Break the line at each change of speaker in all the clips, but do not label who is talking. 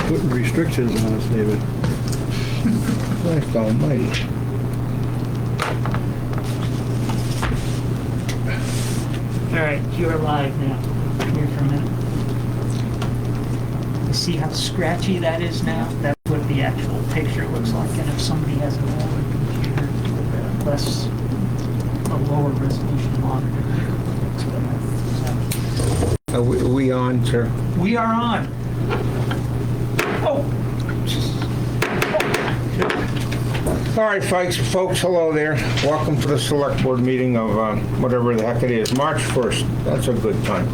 Putting restrictions on us, David.
Christ almighty.
All right, you're live now. Come here for a minute. You see how scratchy that is now? That's what the actual picture looks like. And if somebody has an older computer with a lower resolution monitor, it's better.
Are we on, sir?
We are on. Oh.
All right, folks, hello there. Welcome to the Select Board meeting of whatever the heck it is, March 1st. That's a good time.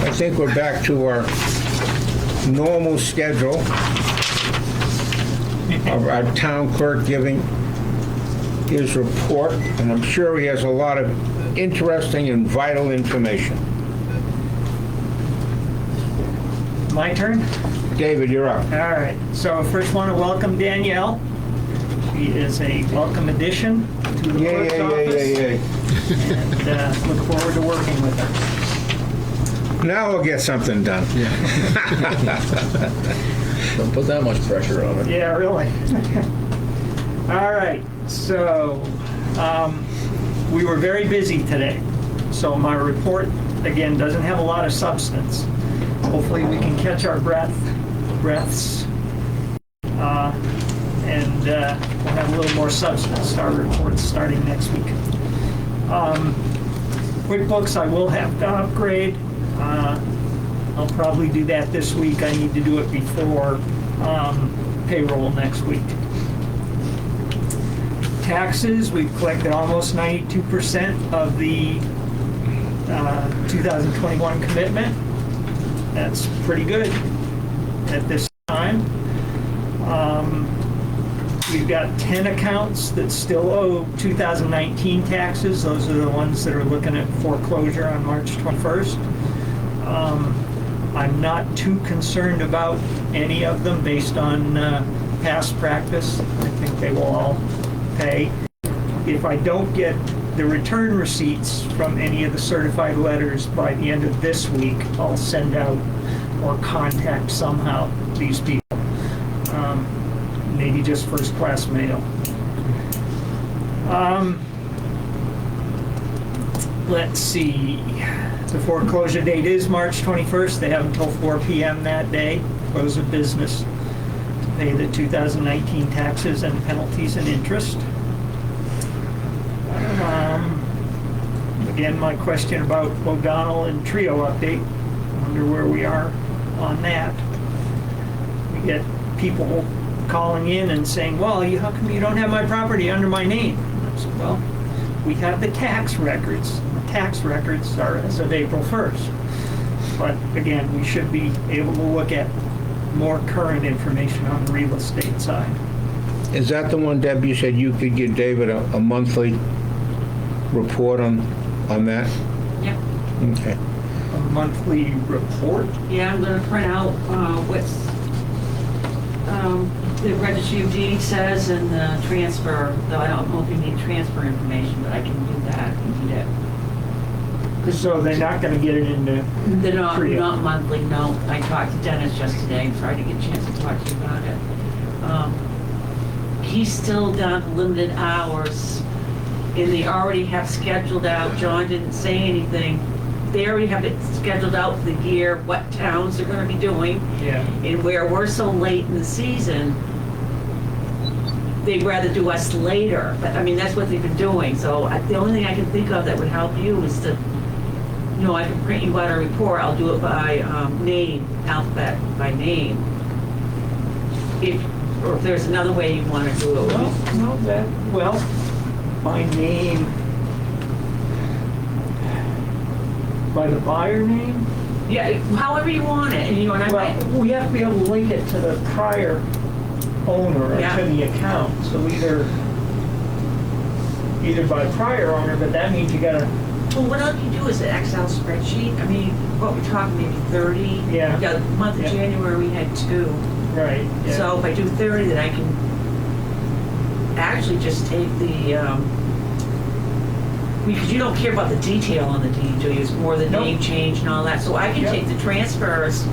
I think we're back to our normal schedule of our town clerk giving his report, and I'm sure he has a lot of interesting and vital information.
My turn?
David, you're up.
All right. So I first want to welcome Danielle. She is a welcome addition to the clerk's office. And look forward to working with her.
Now we'll get something done.
Don't put that much pressure on it.
Yeah, really. All right. So we were very busy today. So my report, again, doesn't have a lot of substance. Hopefully we can catch our breaths, and we'll have a little more substance. Our report's starting next week. QuickBooks I will have to upgrade. I'll probably do that this week. I need to do it before payroll next week. Taxes, we've collected almost 92% of the 2021 commitment. That's pretty good at this time. We've got 10 accounts that still owe 2019 taxes. Those are the ones that are looking at foreclosure on March 21st. I'm not too concerned about any of them based on past practice. I think they will all pay. If I don't get the return receipts from any of the certified letters by the end of this week, I'll send out or contact somehow these people. Maybe just first class mail. Let's see. The foreclosure date is March 21st. They have until 4 p.m. that day, close of business, to pay the 2019 taxes and penalties and interest. Again, my question about O'Donnell and Trio update. I wonder where we are on that. We get people calling in and saying, well, how come you don't have my property under my name? I said, well, we have the tax records. The tax records are as of April 1st. But again, we should be able to look at more current information on the real estate side.
Is that the one, Deb, you said you could give David a monthly report on that?
Yep.
Okay.
A monthly report?
Yeah, I'm gonna print out what's the registry of deeds says and the transfer, though I don't know if you need transfer information, but I can do that if you need it.
So they're not going to get it into
They're not
Trio?
monthly, no. I talked to Dennis just today and tried to get a chance to talk to you about it. He's still down to limited hours, and they already have scheduled out, John didn't say anything, they already have it scheduled out for the year, what towns they're gonna be doing.
Yeah.
And where we're so late in the season, they'd rather do us later, but I mean, that's what they've been doing. So the only thing I can think of that would help you is to, I can print you out a report, I'll do it by name, alphabet by name. Or if there's another way you want to do it.
Well, by name, by the buyer name?
Yeah, however you want it, and and I might.
Well, we have to be able to link it to the prior owner or
Yeah.
to the account. So either by prior owner, but that means you gotta,
Well, what else you do is an Excel spreadsheet. I mean, what we're talking, maybe 30.
Yeah.
The month of
Yeah.
January we had 2.
right. Yeah.
So if I do 30, then I can actually just take the because you don't care about the detail on the deed, do you? It's more the
Nope.
name change and all that. So I can
Yep.
take the transfers,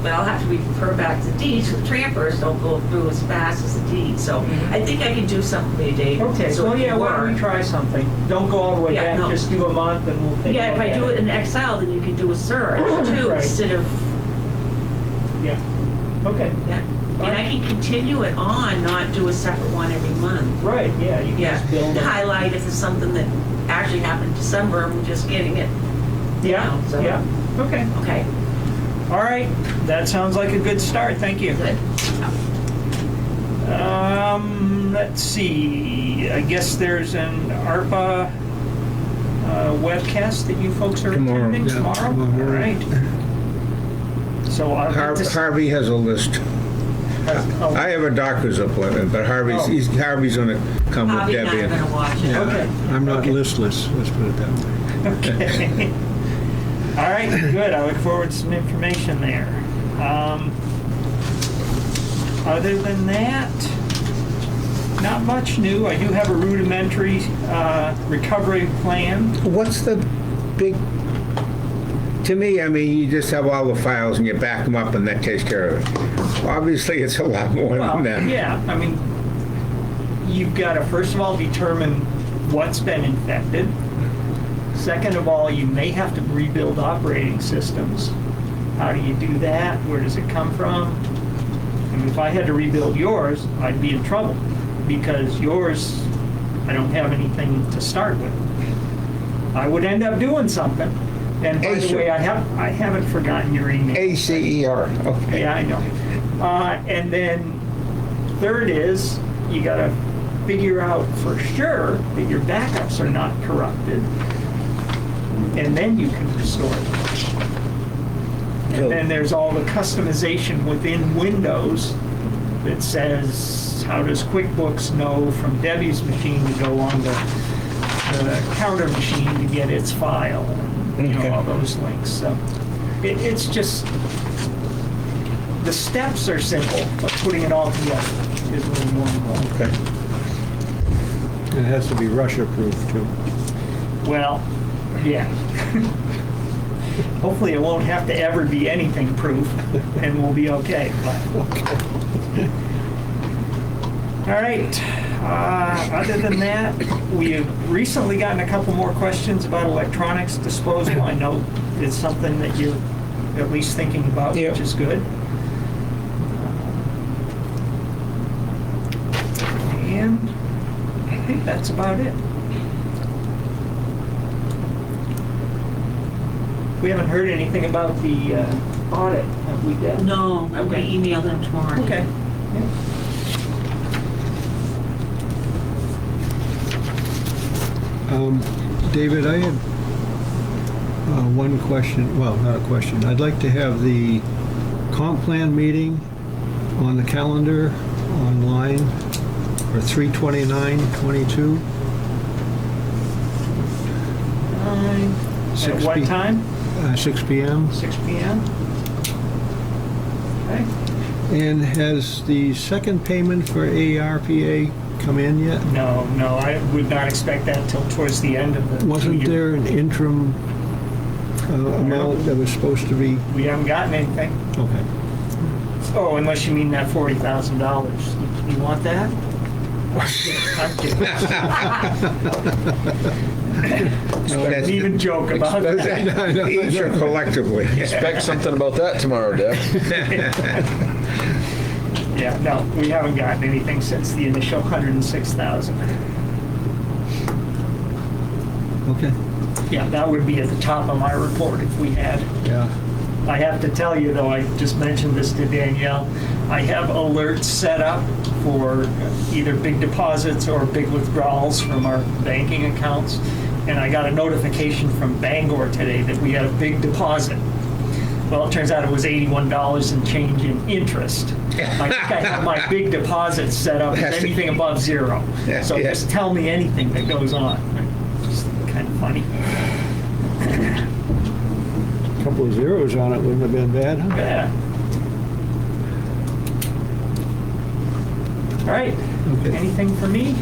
but I'll have to refer back to deeds, so the transfers don't go through as fast as the deed. So
Mhm.
I think I can do something for you, Dave.
Okay,
so
well,
it
yeah,
can
why don't we
work.
try something? Don't go all the way
Yeah,
back,
no.
just do a month and we'll take a
Yeah, if
look
I
at
do it in Excel, then you can do a search too,
Right.
instead of,
Yeah, okay,
yeah. And I can continue it on, not do a separate one every month.
right, yeah, you can
Yeah,
just build it.
highlight if it's something that actually happened in December, and we're just getting it.
Yeah,
now, so-
yeah, okay.
Okay,
All right, that sounds like a good start, thank you.
good.
Let's see, I guess there's an ARPA webcast that you folks are
Tomorrow.
attending
Yeah,
tomorrow?
tomorrow
All
morning.
right. So I'll get this.
Harvey has a list.
Oh,
I have a doctor's appointment, but Harvey's,
Oh.
Harvey's gonna come with
Bobby and I
Debbie.
are gonna watch it.
Yeah,
Okay.
I'm not
Okay.
listless, let's put it that way.
Okay. All right, good. I look forward to some information there. Other than that, not much new. I do have a rudimentary recovery plan.
What's the big, to me, I mean, you just have all the files and you back them up and that takes care of it. Obviously, it's a lot more
Well,
than that.
yeah, I mean, you've got to first of all determine what's been infected. Second of all, you may have to rebuild operating systems. How do you do that? Where does it come from? I mean, if I had to rebuild yours, I'd be in trouble because yours, I don't have anything to start with. I would end up doing something. And by the
Acer.
way, I haven't forgotten your email.
ACER, okay.
Yeah, I know. And then third is you got to figure out for sure that your backups are not corrupted, and then you can restore them. And then there's all the customization within Windows that says how does QuickBooks know from Debbie's machine to go on the counter machine to get its file, and,
Okay.
all those links. So it's just the steps are simple, but putting it all together is a little more involved.
Okay.
It has to be Russia-proof too.
Well, yeah. Hopefully it won't have to ever be anything proof and we'll be okay. But. All right. Other than that, we have recently gotten a couple more questions about electronics disposal. I know it's something that you're at least thinking about,
Yep.
which is good. And I think that's about it. We haven't heard anything about the audit, have we, Deb?
No, I'm gonna
Okay.
email them tomorrow.
Okay.
David, I had one question, well, not a question. I'd like to have the comp plan meeting on the calendar online for 3/29/22.
At what time?
6 p.m.
6 p.m.? Okay.
And has the second payment for ARPA come in yet?
No, I would not expect that till towards the end of the
Wasn't
2 year.
there an interim amount that was supposed to be?
We haven't gotten anything.
Okay.
Oh, unless you mean that $40,000. You want that? I'm kidding. Don't even joke about that.
Each or collectively.
Expect something about that tomorrow, Deb.
Yeah, no, we haven't gotten anything since the initial 106,000.
Okay.
Yeah, that would be at the top of my report if we had.
Yeah.
I have to tell you, though, I just mentioned this to Danielle, I have alerts set up for either big deposits or big withdrawals from our banking accounts. And I got a notification from Bangor today that we had a big deposit. Well, it turns out it was $81 and change in interest. I think I have my big deposit set up as
Has to-
anything above zero.
Yeah,
So
yeah.
just tell me anything that goes on. Just kind of funny.
A couple of zeros on it wouldn't have been bad, huh?
Yeah. All right.
Okay.
Anything for me?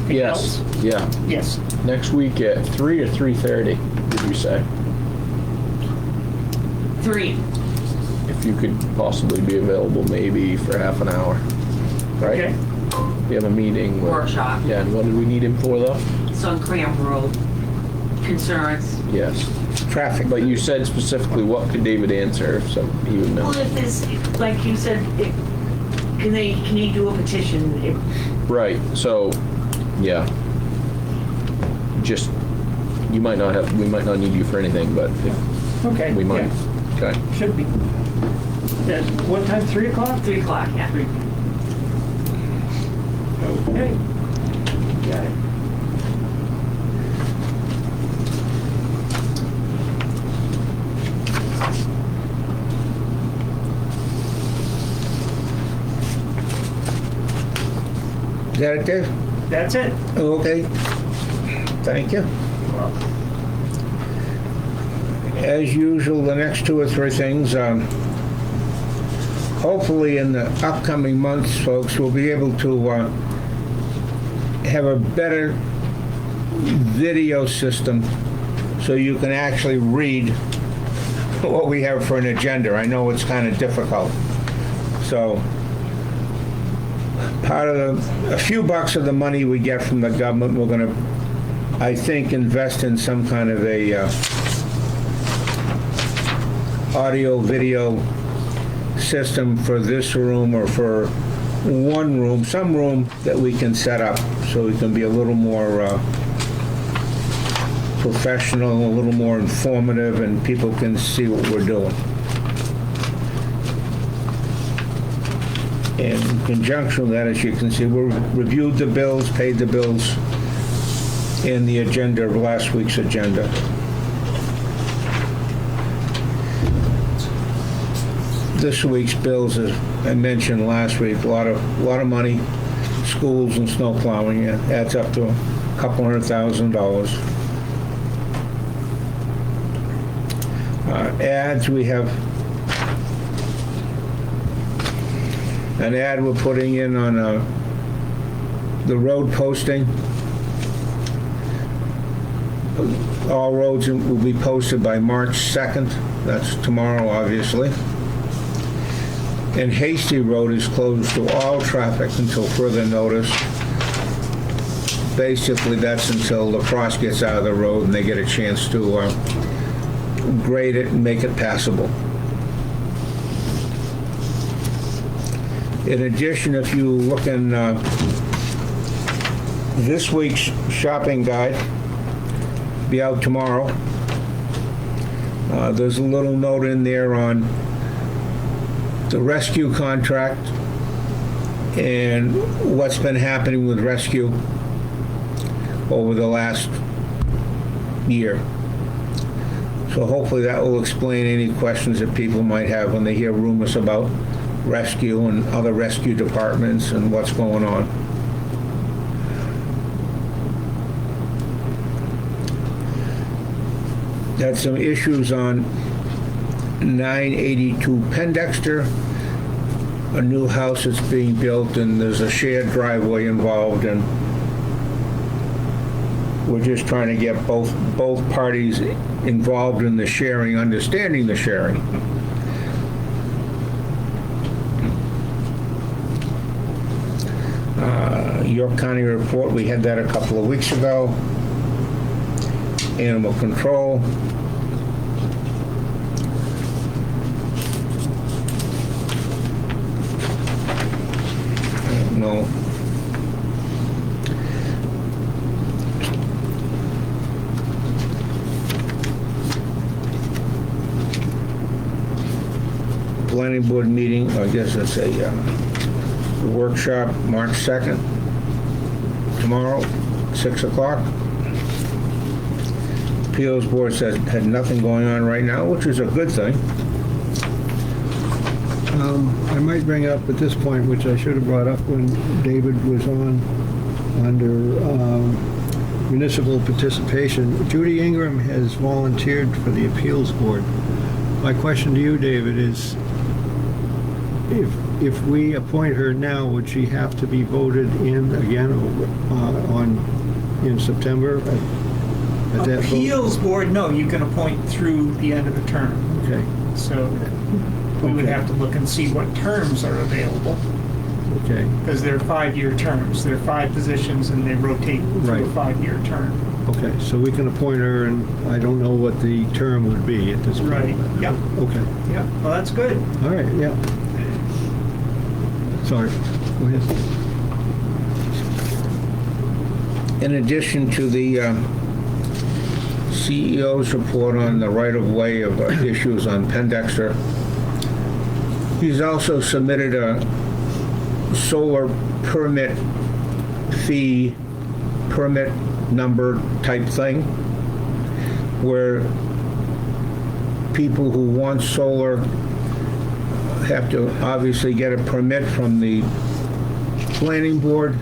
Anything
Yes,
else?
yeah.
Yes.
Next week at 3 or 3:30, did you say?
3.
If you could possibly be available maybe for half an hour, right?
Okay.
We have a meeting.
Workshop.
Yeah, and what did we need him for though?
It's on Cram Road. Concerns.
Yes.
Traffic.
But you said specifically what could David answer, so he would know.
Well, if this, like you said, can they do a petition?
Right, so, yeah. Just, we might not need you for anything, but if
Okay.
we might.
yeah,
Okay.
Should be. What time, 3 o'clock?
3 o'clock, yeah.
Okay. Got it.
Is that it, Dave?
That's it.
Okay. Thank you. As usual, the next 2 or 3 things, hopefully in the upcoming months, folks, we'll be able to have a better video system so you can actually read what we have for an agenda. I know it's kind of difficult. So a few bucks of the money we get from the government, we're going to, I think, invest in some kind of a audio video system for this room or for one room, some room that we can set up so we can be a little more professional, a little more informative, and people can see what we're doing. And in conjunction with that, as you can see, we reviewed the bills, paid the bills in the agenda of last week's agenda. This week's bills, as I mentioned last week, a lot of money, schools and snow plowing, it adds up to $200,000. Ads, we have an ad we're putting in on the road posting. All roads will be posted by March 2nd. That's tomorrow, obviously. And Hasty Road is closed to all traffic until further notice. Basically, that's until the frost gets out of the road and they get a chance to grade it and make it passable. In addition, if you look in this week's shopping guide, be out tomorrow, there's a little note in there on the rescue contract and what's been happening with rescue over the last year. So hopefully that will explain any questions that people might have when they hear rumors about rescue and other rescue departments and what's going on. Had some issues on 982 Pendexter, a new house that's being built, and there's a shared driveway involved, and we're just trying to get both parties involved in the sharing, understanding the sharing. York County report, we had that a couple of weeks ago. Animal control. No. Planning board meeting, I guess it's a workshop, March 2nd, tomorrow, 6 o'clock. Appeals board says had nothing going on right now, which is a good thing.
I might bring up at this point, which I should have brought up when David was on, under municipal participation. Judy Ingram has volunteered for the appeals board. My question to you, David, is if we appoint her now, would she have to be voted in again in September? At that vote?
Appeals board, no, you can appoint through the end of the term.
Okay,
So we would
Okay.
have to look and see what terms are available,
okay,
because they're 5-year terms. There are 5 positions and they rotate through a
Right.
5-year term.
okay. So we can appoint her, and I don't know what the term would be at this point.
Right, yep,
Okay,
yep. Well, that's good.
all right, yeah. Sorry, go ahead.
In addition to the CEO's report on the right-of-way of issues on Pendexter, he's also submitted a solar permit fee, permit number type thing, where people who want solar have to obviously get a permit from the planning board.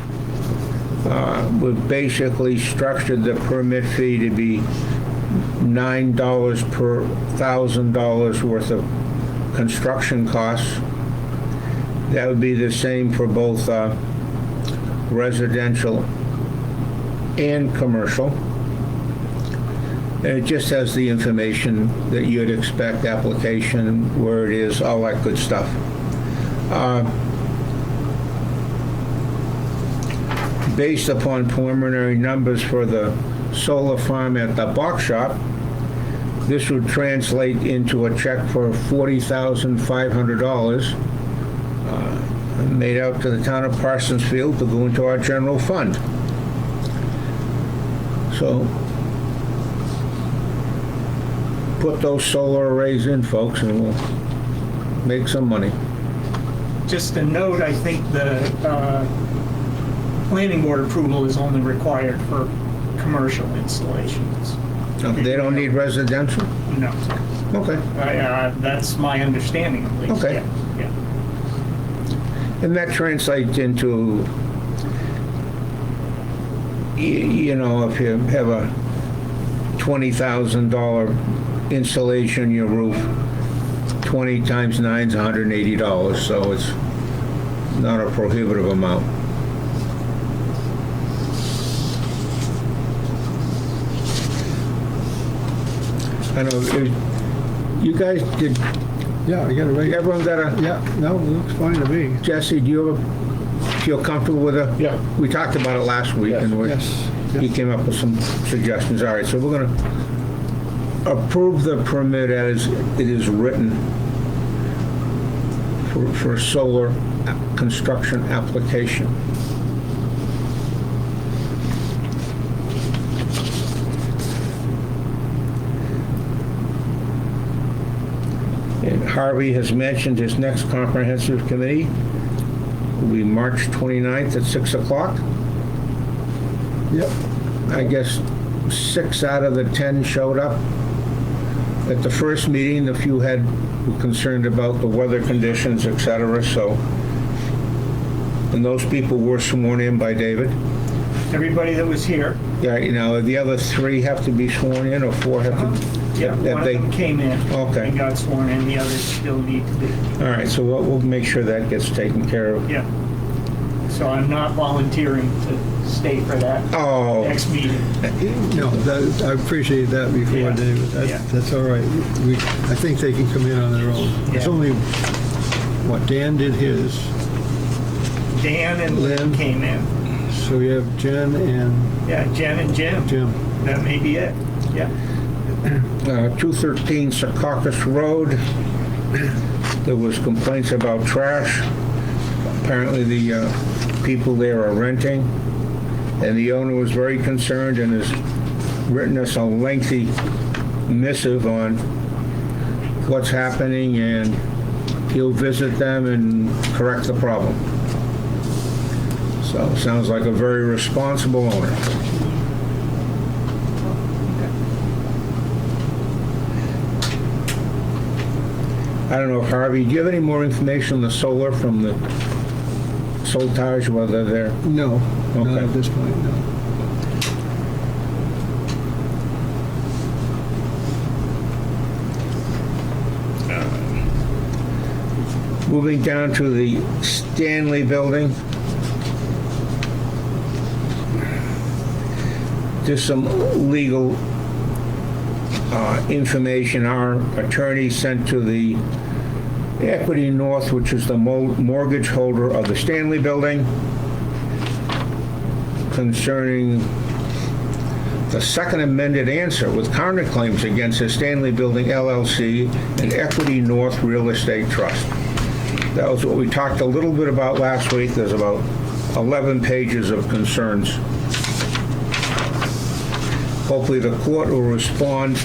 We've basically structured the permit fee to be $9 per $1,000 worth of construction costs. That would be the same for both residential and commercial. And it just has the information that you'd expect, application, where it is, all that good stuff. Based upon preliminary numbers for the solar farm at the box shop, this would translate into a check for $40,500 made out to the town of Parsonsfield to go into our general fund. So put those solar arrays in, folks, and we'll make some money.
Just a note, I think the planning board approval is only required for commercial installations.
They don't need residential?
No.
Okay.
That's my understanding at least.
Okay.
Yeah, yeah.
And that translates into, you know, if you have a $20,000 installation, your roof, 20 times 9 is $180, so it's not a prohibitive amount. I know, you guys did,
Yeah, I got it right.
everyone got a,
Yeah, no, it looks fine to me.
Jesse, do you ever feel comfortable with it?
Yeah.
We talked about it last week,
Yes.
and
Yes.
he came up with some suggestions. All right, so we're going to approve the permit as it is written for solar construction application. And Harvey has mentioned his next comprehensive committee will be March 29th at 6 o'clock.
Yep,
I guess 6 out of the 10 showed up. At the first meeting, a few were concerned about the weather conditions, et cetera, so. And those people were sworn in by David.
Everybody that was here,
Yeah, you know, the other 3 have to be sworn in, or 4 have to?
yeah,
have
one of
they-
them came in.
Okay.
And got sworn in, the others still need to be.
All right, so we'll make sure that gets taken care of.
Yeah. So I'm not volunteering to stay for that
Oh,
next meeting.
no, I appreciate that before,
Yeah.
David.
Yeah.
That's all right. I think they can come in on their own. It's
Yeah.
only, what, Dan did his,
Dan and
Lynn.
Lynn came in.
so you have Jen and
Yeah, Jen and Jim.
Jim.
That may be it. Yeah.
213 Secaucus Road. There was complaints about trash. Apparently the people there are renting, and the owner was very concerned and has written us a lengthy missive on what's happening, and he'll visit them and correct the problem. So, sounds like a very responsible owner. I don't know, Harvey, do you have any more information on the solar from the Soltage, whether they're,
No, not
Okay.
at this point, no.
Moving down to the Stanley Building. Just some legal information our attorney sent to the Equity North, which is the mortgage holder of the Stanley Building, concerning the second amended answer with counterclaims against the Stanley Building LLC and Equity North Real Estate Trust. That was what we talked a little bit about last week. There's about 11 pages of concerns. Hopefully the court will respond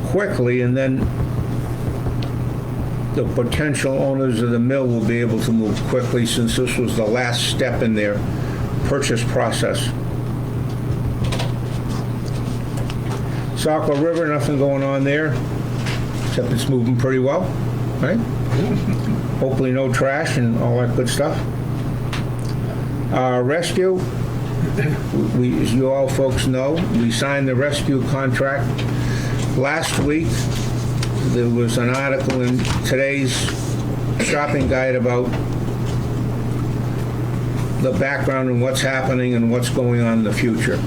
quickly, and then the potential owners of the mill will be able to move quickly, since this was the last step in their purchase process. Saco River, nothing going on there, except it's moving pretty well, right? Hopefully no trash and all that good stuff. Rescue, as you all folks know, we signed the rescue contract last week. There was an article in today's shopping guide about the background and what's happening and what's going on in the future.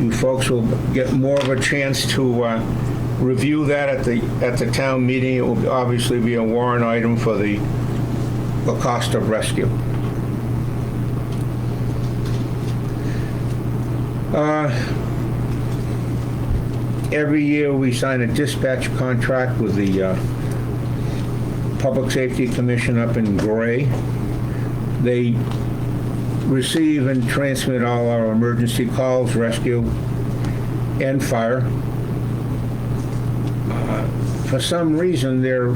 You folks will get more of a chance to review that at the town meeting. It will obviously be a warrant item for the cost of rescue. Every year we sign a dispatch contract with the Public Safety Commission up in Gray. They receive and transmit all our emergency calls, rescue, and fire. For some reason, their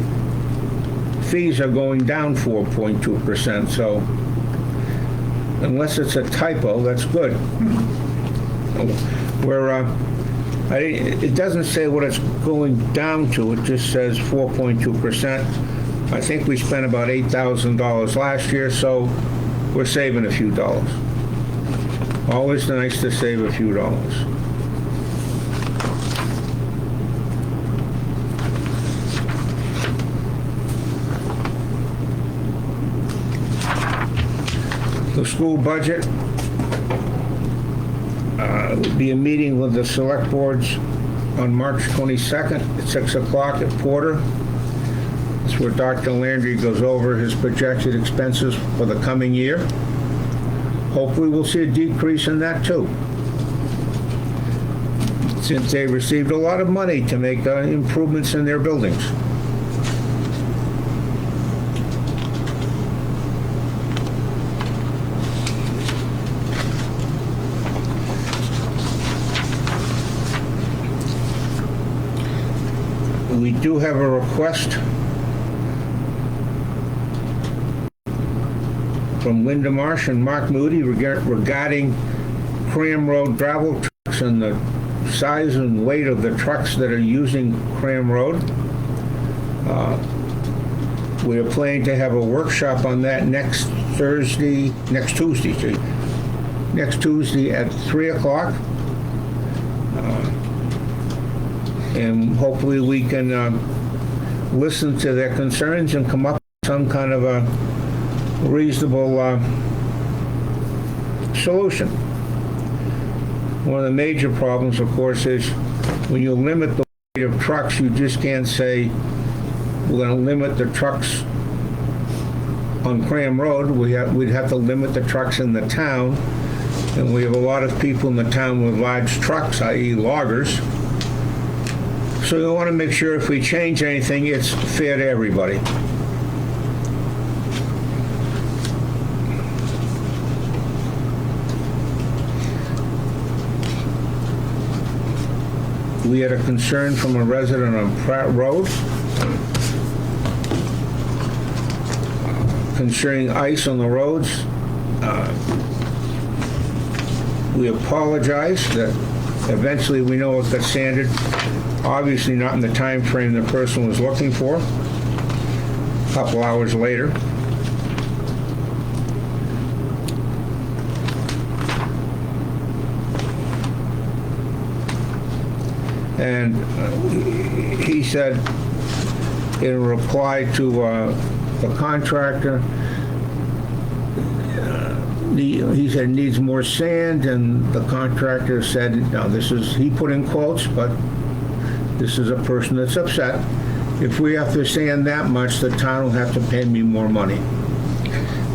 fees are going down 4.2%, so unless it's a typo, that's good. It doesn't say what it's going down to, it just says 4.2%. I think we spent about $8,000 last year, so we're saving a few dollars. Always nice to save a few dollars. The school budget, will be a meeting with the select boards on March 22nd at 6 o'clock at Porter. It's where Dr. Landry goes over his projected expenses for the coming year. Hopefully we'll see a decrease in that too, since they received a lot of money to make improvements in their buildings. We do have a request from Linda Marsh and Mark Moody regarding Cram Road gravel trucks and the size and weight of the trucks that are using Cram Road. We are planning to have a workshop on that next Tuesday at 3 o'clock. And hopefully we can listen to their concerns and come up with some kind of a reasonable solution. One of the major problems, of course, is when you limit the weight of trucks, you just can't say, we're going to limit the trucks on Cram Road. We'd have to limit the trucks in the town. And we have a lot of people in the town with large trucks, i.e. loggers. So we want to make sure if we change anything, it's fair to everybody. We had a concern from a resident on Pratt Road concerning ice on the roads. We apologize that eventually we know it got sanded. Obviously not in the time frame the person was looking for. A couple hours later. And he said in reply to the contractor, he said needs more sand, and the contractor said, now this is, he put in quotes, but this is a person that's upset. If we have to sand that much, the town will have to pay me more money.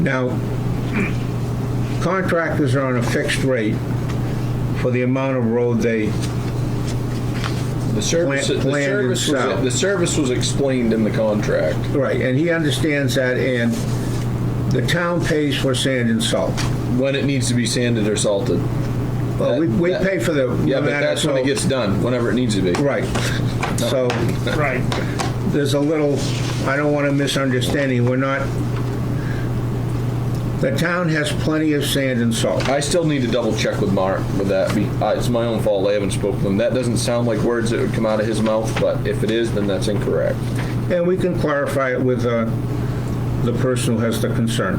Now, contractors are on a fixed rate for the amount of road they
The service was explained in the contract.
right, and he understands that, and the town pays for sand and salt.
When it needs to be sanded or salted.
Well, we pay for the...
Yeah, but that's when it gets done, whenever it needs to be.
Right. So
Right.
there's a little, I don't want a misunderstanding, we're not, the town has plenty of sand and salt.
I still need to double check with Mark with that. It's my own fault. I haven't spoken to him. That doesn't sound like words that would come out of his mouth, but if it is, then that's incorrect.
And we can clarify it with the person who has the concern.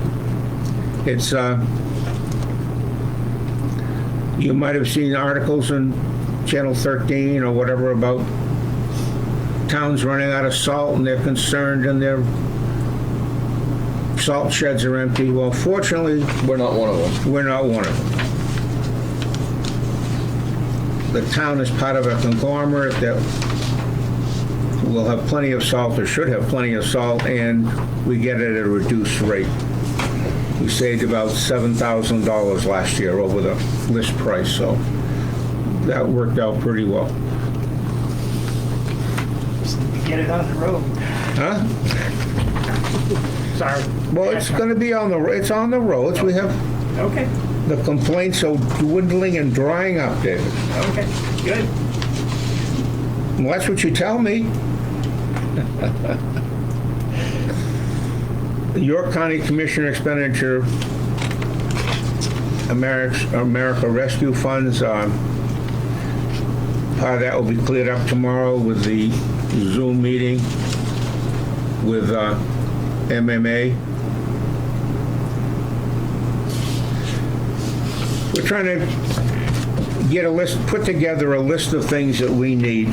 It's, you might have seen articles in Channel 13 or whatever about towns running out of salt and they're concerned and their salt sheds are empty. Well, fortunately,
We're not one of them.
we're not one of them. The town is part of a conglomerate that will have plenty of salt, or should have plenty of salt, and we get it at a reduced rate. We saved about $7,000 last year over the list price, so that worked out pretty well.
Just need to get it on the road.
Huh?
Sorry.
Well, it's going to be on it's on the roads. We have,
Okay,
the complaints are dwindling and drying up, David.
okay, good.
Well, that's what you tell me. The York County Commissioner expenditure, America Rescue Funds, part of that will be cleared up tomorrow with the Zoom meeting with MMA. We're trying to get a list, put together a list of things that we need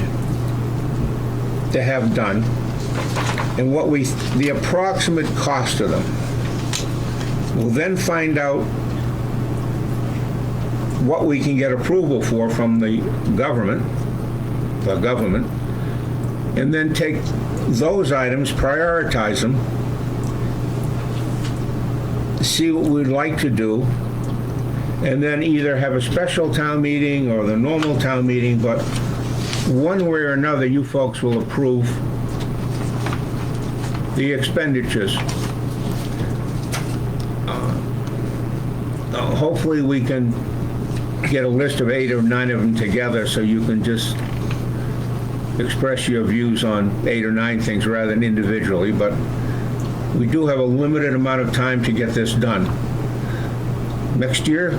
to have done, and the approximate cost of them. We'll then find out what we can get approval for from the government, and then take those items, prioritize them, see what we'd like to do, and then either have a special town meeting or the normal town meeting, but one way or another, you folks will approve the expenditures. Hopefully we can get a list of 8 or 9 of them together so you can just express your views on 8 or 9 things rather than individually, but we do have a limited amount of time to get this done. Next year?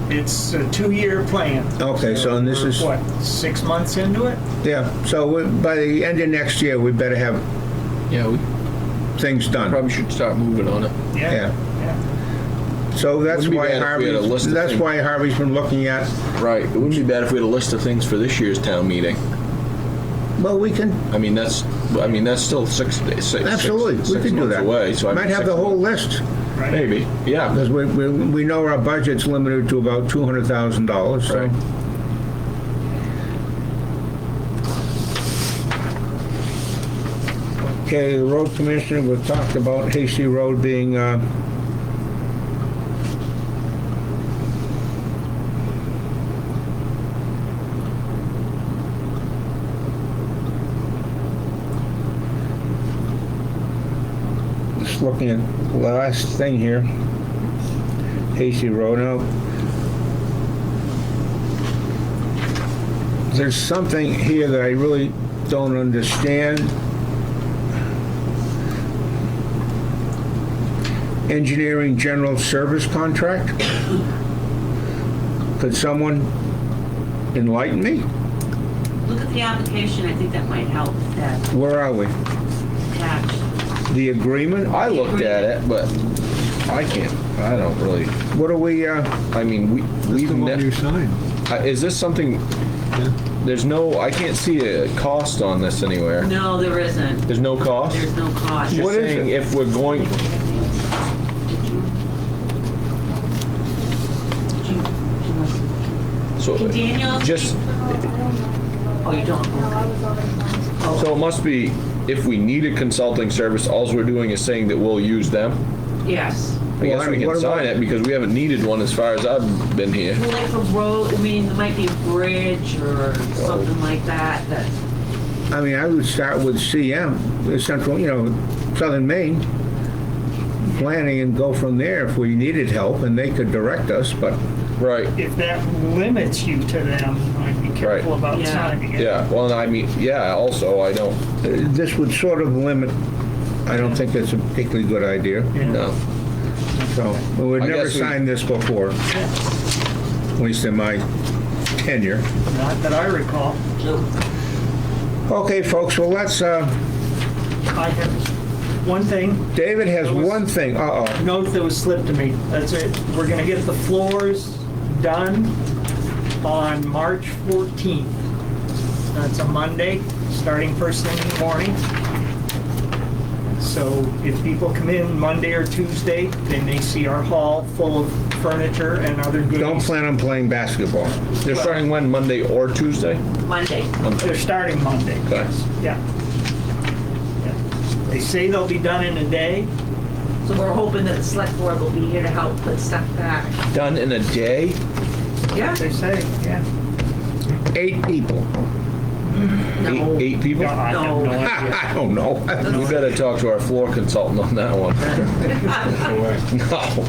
It's a 2-year plan.
Okay, so and this
we're,
is...
what, 6 months into it?
Yeah, so by the end of next year, we better have
Yeah, we
things done.
probably should start moving on it.
Yeah.
Yeah.
So that's
Wouldn't be
why
bad if we had a list of things.
Harvey's been looking at,
Right. It wouldn't be bad if we had a list of things for this year's town meeting.
well, we can,
I mean, that's still 6 days.
absolutely, we
six
could do
months
that.
away. So I
Might
mean,
have
6
the whole
months.
list,
Right.
Maybe. Yeah.
because we know our budget's limited to about $200,000, so.
Right.
Okay, the road commissioner, we talked about Hasty Road being, just looking at the last thing here, Hasty Road. Now, there's something here that I really don't understand. Engineering general service contract? Could someone enlighten me?
Look at the application, I think that might help, that
Where are we?
attached.
The agreement?
I looked at it, but I don't really.
What are we,
I mean,
That's
we've
the one you
never.
signed.
Is this something? There's no, I can't see a cost on this anywhere.
No, there isn't.
There's no cost?
There's no cost.
Just
What is
saying,
it?
if we're going,
Did you
so,
Can Daniel?
just,
Oh, you don't? Okay.
so it must be, if we need a consulting service, all we're doing is saying that we'll use them.
Yes.
I guess we
What
can sign
about-
it because we haven't needed one as far as I've been here.
Well, like a road, I mean, there might be a bridge or something like that, that,
I mean, I would start with CM, the Central, Southern Maine, planning and go from there if we needed help and they could direct us, but
Right,
If that limits you to them, I'd be careful
Right.
about
Yeah.
signing it.
yeah, well, I mean, yeah, also, I don't,
this would sort of limit, I don't think that's a particularly good idea.
no.
So, we've
I
never
guess we-
signed this before, at least in my tenure.
Not that I recall.
Okay, folks, well, let's,
I have one thing,
David has one thing,
note that was slipped to me. That's it. We're gonna get the floors done on March 14th. That's a Monday, starting first thing in the morning. So if people come in Monday or Tuesday, they may see our hall full of furniture and other goodies.
don't plan on playing basketball.
They're starting when, Monday or Tuesday?
Monday.
They're starting Monday.
Okay.
Yeah. Yeah. They say they'll be done in a day.
So we're hoping that the select board will be here to help put stuff back.
Done in a day?
Yeah?
They say, yeah.
8 people.
No.
Eight people?
No, I have no
No.
idea.
I don't know.
We better talk to our floor consultant on that one. No.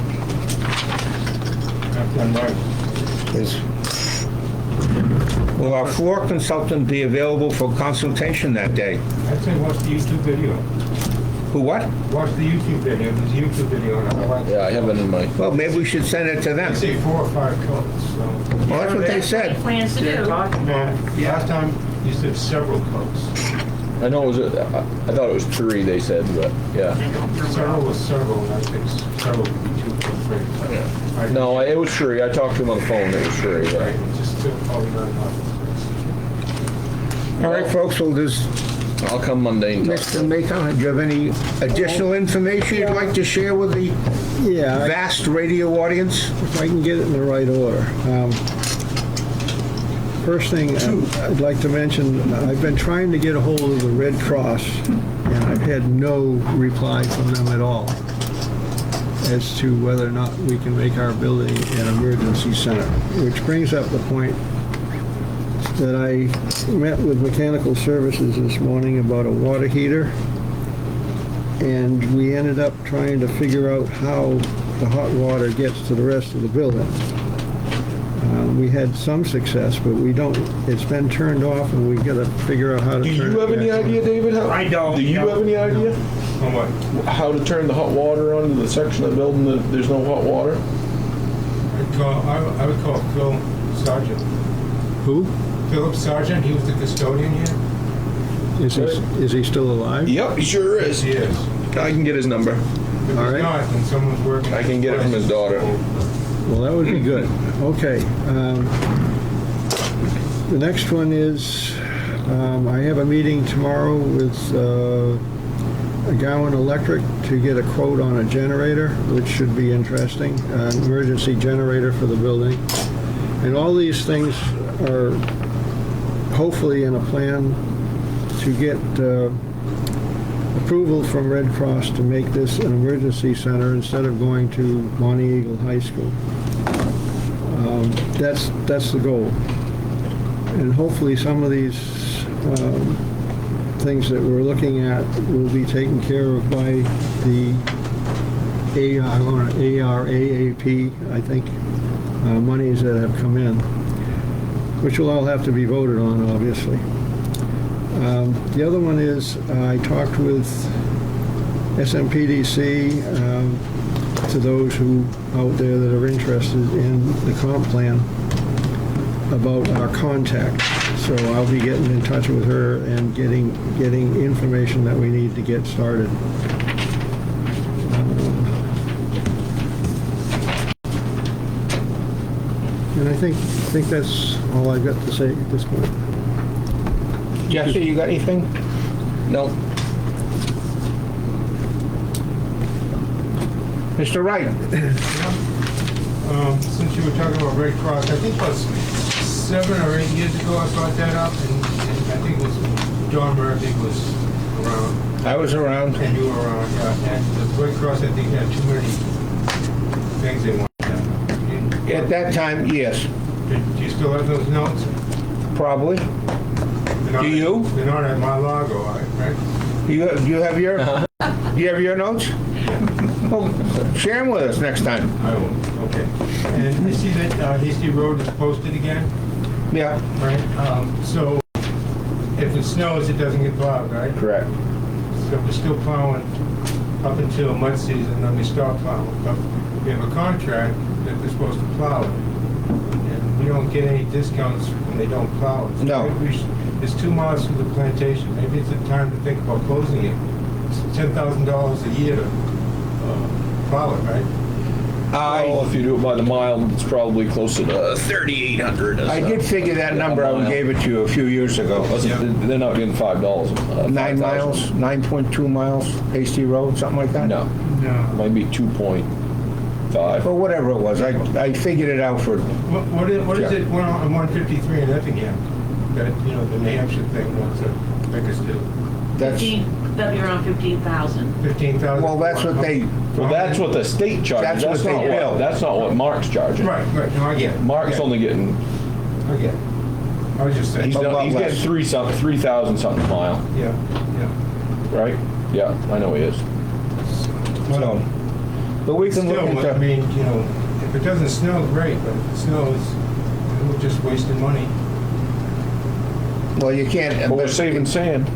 Will our floor consultant be available for consultation that day?
I'd say watch the YouTube video.
Who, what?
Watch the YouTube video. There's a YouTube video on it.
Yeah, I have it in my,
Well, maybe we should send it to them.
I'd say 4 or 5 coats, so.
Well, that's what they said.
Plans to
They're
do.
talking about it.
No, last time you said several coats.
I know it was, I thought it was 3, they said, but, yeah.
Several was several, and I think several would be 2 or 3. Right.
No, it was 3. I talked to him on the phone, it was 3,
Right,
but.
it's just still probably not enough.
All right, folks, well, does
I'll come Monday and talk.
Mr. Macon, do you have any additional information you'd like to share with the
Yeah,
vast radio audience?
if I can get it in the right order. First thing, I'd like to mention, I've been trying to get a hold of the Red Cross, and I've had no reply from them at all as to whether or not we can make our building an emergency center, which brings up the point that I met with Mechanical Services this morning about a water heater, and we ended up trying to figure out how the hot water gets to the rest of the building. We had some success, but we don't, it's been turned off, and we've got to figure out how to
Do
turn it
you have any
back on.
idea, David?
I don't.
Do you
No.
have any idea
On what?
how to turn the hot water on to the section of the building that there's no hot water?
I would call Phil Sargent.
Who?
Philip Sargent, he was the custodian here.
Is he still alive?
Yep, he sure
Yes,
is.
he is.
I can get his number.
If
All
he's
right.
not, then someone's working.
I can get it from his daughter.
Well, that would be good. Okay. The next one is, I have a meeting tomorrow with Gowan Electric to get a quote on a generator, which should be interesting, an emergency generator for the building. And all these things are hopefully in a plan to get approval from Red Cross to make this an emergency center instead of going to Monte Eagle High School. That's the goal. And hopefully some of these things that we're looking at will be taken care of by the ARAAP, I think, monies that have come in, which will all have to be voted on, obviously. The other one is I talked with SMPDC, to those who out there that are interested in the comp plan, about our contact. So I'll be getting in touch with her and getting information that we need to get started. And And I think that's all I've got to say at this point.
Jesse, you got anything?
No.
Mr. Wright?
Since you were talking about Red Cross, I think it was 7 or 8 years ago I brought that up, and I think it was John Murphy was around,
I was around.
and you were around, yeah. And the Red Cross, I think, had too many things they wanted done.
At that time, yes,
Do you still have those notes?
probably.
They're not-
Do you?
They're not at my logo, right?
Do you have your, do you have your notes? Well, share them with us next time.
I will, okay. And you see that Hasty Road is posted again,
Yeah,
right? So if it snows, it doesn't get plowed, right?
correct.
So we're still plowing up until mud season, then we stop plowing. But we have a contract that they're supposed to plow it. And we don't get any discounts when they don't plow it. So
No.
maybe it's 2 miles from the plantation. Maybe it's a time to think about closing it. It's $10,000 a year to plow it, right?
Well, if you do it by the mile, it's probably closer to 3,800.
I did figure that number out and gave it to you a few years ago.
They're not getting $5.
9 miles, 9.2 miles, Hasty Road, something like that?
No,
No.
might be 2.5.
Or whatever it was, I figured it out for,
What is it on 153 in Effingham? That, you know, the New Hampshire thing wants to make us do.
that's,
15, that'd be around 15,000.
15,000.
well, that's what they,
Well, that's what the state charges.
That's what they bill.
That's not what Mark's charging.
Right, no, I get it.
Mark's
Yeah,
only getting,
I get it. I was just saying.
he's
A lot
getting
less.
3,000 something a mile,
Yeah,
right? Yeah, I know he is.
yeah.
so, but we can look
Still, I
into,
mean, you know, if it doesn't snow, great, but if it snows, we're just wasting money.
well, you can't.
But we're saving sand.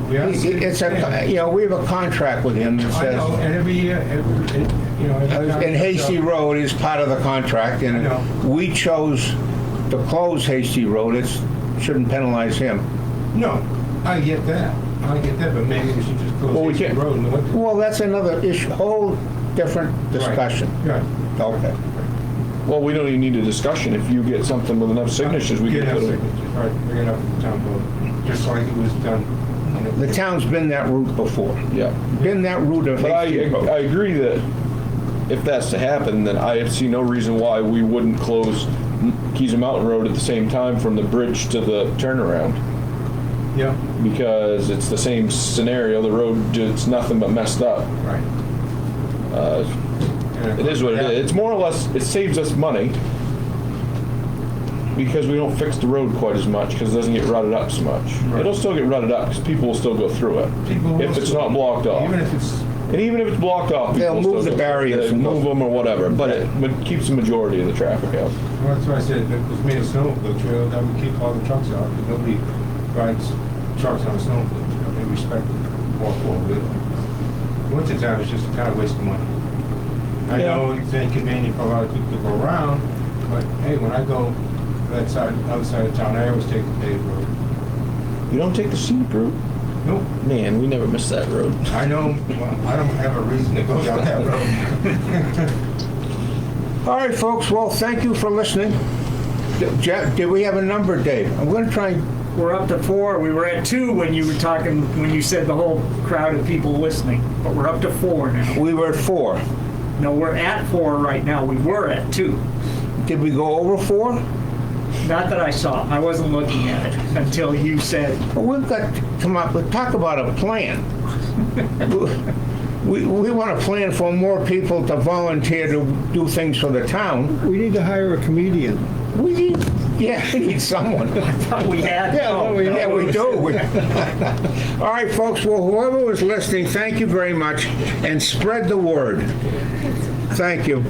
We are
It's a, you know, we have a contract with him that
I know,
says,
and every year, you know. every time-
and Hasty Road is part of the contract,
I know.
and we chose to close Hasty Road, it shouldn't penalize him.
No, I get that, but maybe we should just close
Well, we
Hasty
can't-
Road in the winter.
Well, that's another issue, whole different discussion.
Right.
Okay.
Well, we don't even need a discussion. If you get something with enough signatures, we
Get
can
enough
put it.
signatures, right, bring it up to town vote, just like it was done, you know.
The town's been that route before.
Yeah.
Been that route of
But I
Hasty Road.
agree that if that's to happen, then I see no reason why we wouldn't close Keys Mountain Road at the same time from the bridge to the turnaround.
Yeah,
Because it's the same scenario. The road, it's nothing but messed up.
right.
It is what it is. It's more or less, it saves us money because we don't fix the road quite as much because it doesn't get rutted up so much.
Right.
It'll still get rutted up because people will still go through it.
People will
If it's
still-
not blocked off.
Even if it's,
And even if it's blocked off,
They'll
people will
move
still
the
go through it.
barriers
They
and
move
go-
them or whatever, but it keeps the majority of the traffic out.
well, that's why I said if it was made of snowmobile trail, that would keep all the trucks out, because nobody rides trucks on a snowmobile trail, they respect it, walk four-wheel. Wintertime is just a kind of waste of money. I
Yeah.
know it's inconvenient for a lot of people to go around, but hey, when I go that side, other side of town, I always take the paved road.
You don't take the scenic route?
Nope,
Man, we never miss that road.
I know, well, I don't have a reason to go down that road.
All right, folks, well, thank you for listening. Jeff, did we have a number, Dave? I'm gonna try and,
We're up to 4. We were at 2 when you were talking, when you said the whole crowd of people listening, but we're up to 4 now.
we were at 4.
No, we're at 4 right now. We were at 2.
Did we go over 4?
Not that I saw. I wasn't looking at it until you said,
Well, we've got to come up with, talk about a plan. We want to plan for more people to volunteer to do things for the town.
We need to hire a comedian.
We need, yeah, we need someone.
thought we had.
Yeah, we do. All right, folks, well, whoever was listening, thank you very much, and spread the word. Thank you.